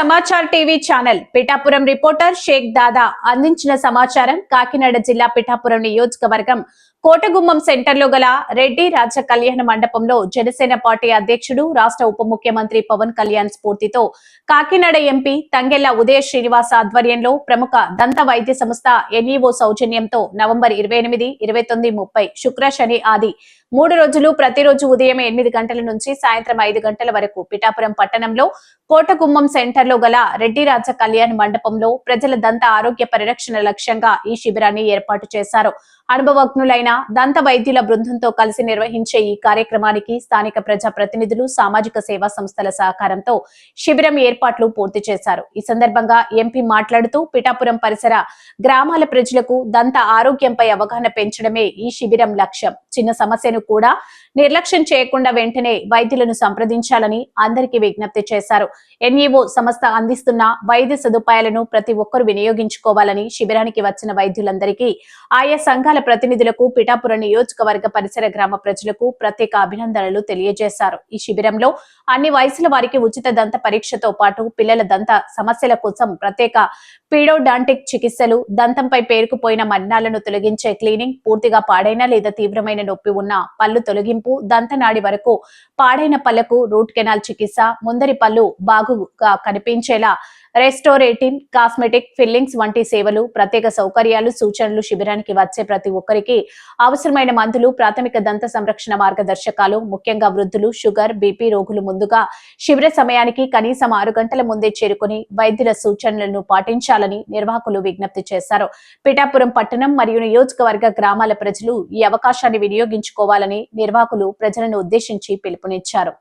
Samachar TV channel Pithapuram reporter Shaik Dada అందించిన సమాచారం కాకినాడ జిల్లా పిఠాపురం నియోజకవర్గం కోటగుమ్మం సెంటర్లో గల రెడ్డి రాజ కళ్యాణ మండపంలో జనసేన పార్టీ అధ్యక్షుడు రాష్ట్ర ఉప ముఖ్యమంత్రి పవన్ కళ్యాణ్ స్ఫూర్తితో కాకినాడ ఎంపీ తంగెళ్ల ఉదయ శ్రీనివాస్ ఆధ్వర్యంలో ప్రముఖ దంత వైద్య సంస్థ ఎన్ఈఓ సౌజన్యంతో నవంబర్ 28, 29, 30 శుక్ర శని ఆది 3 రోజులు ప్రతిరోజు ఉదయం 8 గంటల నుంచి సాయంత్రం 5 గంటల వరకు పిఠాపురం పట్టణంలో కోటగుమ్మం సెంటర్లో గల రెడ్డి రాజ కళ్యాణ మండపంలో ప్రజల దంత ఆరోగ్య పరిరక్షణ లక్ష్యంగా ఈ శిబిరాన్ని ఏర్పాటు చేశారు. అనుభవజ్ఞులైన దంత వైద్యుల బృందంతో కలిసి నిర్వహించే ఈ కార్యక్రమానికి స్థానిక ప్రజా ప్రతినిధులు, సామాజిక సేవా సంస్థల సహకారంతో శిబిరం ఏర్పాట్లు పూర్తి చేశారు. ఈ సందర్భంగా ఎంపీ మాట్లాడుతూ పిఠాపురం పరిసర గ్రామాల ప్రజలకు దంత ఆరోగ్యంపై అవగాహన పెంచడమే ఈ శిబిరం లక్ష్యం. చిన్న సమస్యను కూడా నిర్లక్ష్యం చేయకుండా వెంటనే వైద్యులను సంప్రదించాలని అందరికీ విజ్ఞప్తి చేశారు. ఎన్ఈఓ సంస్థ అందిస్తున్న వైద్య సదుపాయాలను ప్రతి ఒక్కరూ వినియోగించుకోవాలని శిబిరానికి వచ్చిన వైద్యులందరికీ, ఆయా సంఘాల ప్రతినిధులకు, పిఠాపురం నియోజకవర్గ పరిసర గ్రామ ప్రజలకు ప్రత్యేక అభినందనలు తెలియజేశారు. ఈ శిబిరంలో అన్ని వయసుల వారికి ఉచిత దంత పరీక్షతో పాటు పిల్లల దంత సమస్యల కోసం ప్రత్యేక పీడోడాంటిక్ చికిత్సలు, దంతంపై పేరుకుపోయిన మలినాలను తొలగించే క్లీనింగ్, పూర్తిగా పాడైన లేదా తీవ్రమైన నొప్పి ఉన్న పళ్ళు తొలగింపు, దంతనాడి వరకు పాడైన పళ్లకు రూట్ కెనాల్ చికిత్స, ముందరి పళ్ళు బాగుగా కనిపించేలా రెస్టోరేటివ్, కాస్మెటిక్, ఫిల్లింగ్స్ వంటి సేవలు, ప్రత్యేక సౌకర్యాలు, సూచనలు శిబిరానికి వచ్చే ప్రతి ఒక్కరికి అవసరమైన మందులు, ప్రాథమిక దంత సంరక్షణ మార్గదర్శకాలు, ముఖ్యంగా వృద్ధులు, షుగర్, బీపీ రోగులు ముందుగా శిబిర సమయానికి కనీసం 6 గంటల ముందే చేరుకుని వైద్యుల సూచనలను పాటించాలని నిర్వాహకులు విజ్ఞప్తి చేశారు. పిఠాపురం పట్టణం మరియు నియోజకవర్గ గ్రామాల ప్రజలు ఈ అవకాశాన్ని వినియోగించుకోవాలని నిర్వాహకులు ప్రజలను ఉద్దేశించి పిలుపునిచ్చారు.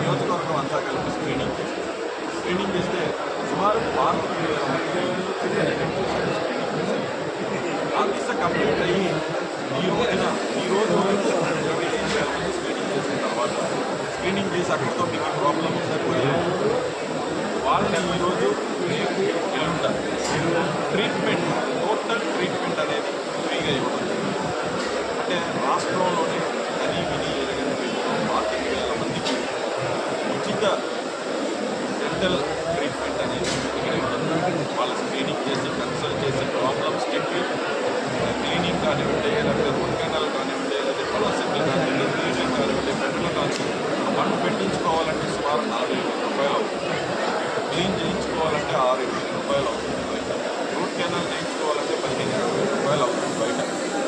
నియోజకవర్గం అంతా కలిపి స్క్రీనింగ్ చేస్తే సుమారు 4 కంప్లీట్ అయ్యి ఈరోజు వరకు 25,000 మంది స్క్రీనింగ్ చేసిన తర్వాత స్క్రీనింగ్ చేసి అక్కడితో మీకు ప్రాబ్లం ఉందని వాళ్ళని ఈరోజు రేపు ఎల్లుంటారు ట్రీట్మెంట్, టోటల్ ట్రీట్మెంట్ అనేది ఫ్రీగా ఇవ్వడం. అంటే రాష్ట్రంలోనే అని విని ఎరగని 25,000 మందికి ఉచిత డెంటల్ ట్రీట్మెంట్ అనేది ఇక్కడ ఇవ్వడం. వాళ్ళ స్క్రీనింగ్ చేసి కన్సల్ట్ చేసి ప్రాబ్లమ్స్ చెప్పి క్లీనింగ్ కానివ్వండి, లేకపోతే మున్కెనాలు కానివ్వండి, లేకపోతే పలాసెట్లు కానివ్వండి, క్లీనింగ్ కానివ్వండి, పెట్టులు కానివ్వండి, పన్ను పెట్టించుకోవాలంటే సుమారు 40,000 రూపాయలు అవుతుంది. క్లీన్ చేయించుకోవాలంటే 6,000 రూపాయలు అవుతుంది బయట. రూట్ కెనాల్ చేయించుకోవాలంటే 15,000 రూపాయలు అవుతుంది బయట.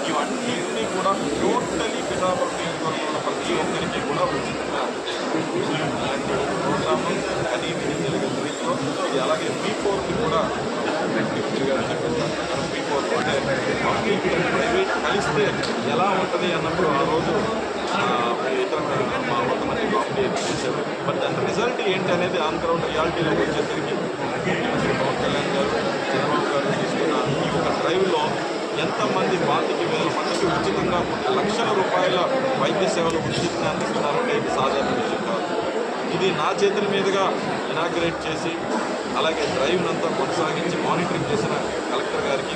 ఇవన్నీ కూడా టోటలీ పిఠాపురం నియోజకవర్గంలో ప్రతి ఒక్కరికి కూడా ఉచితంగా అలాంటి ప్రోగ్రాము అది జరిగిన రీతిలో ఇది. అలాగే P4కి కూడా P4 అంటే పబ్లిక్ ప్రైవేట్ కలిస్తే ఎలా ఉంటుంది అన్నప్పుడు ఆ రోజు ఇతర మా కొంతమంది కాంపిటీ చేశారు. బట్ దాని రిజల్ట్ ఏంటి అనేది ఆన్ గ్రౌండ్ రియాలిటీలోకి వచ్చేసరికి ముఖ్యమంత్రి పవన్ కళ్యాణ్ గారు, చంద్రబాబు గారు తీసుకున్న ఈ యొక్క డ్రైవ్లో ఎంతమంది 25,000 మందికి ఉచితంగా కొన్ని లక్షల రూపాయల వైద్య సేవలు ఉచితంగా అందిస్తున్నారంటే ఇది సాధారణ విషయం కాదు. ఇది నా చేతుల మీదుగా ఇనాగ్రేట్ చేసి అలాగే డ్రైవ్నంతా కొనసాగించి మానిటరింగ్ చేసిన కలెక్టర్ గారికి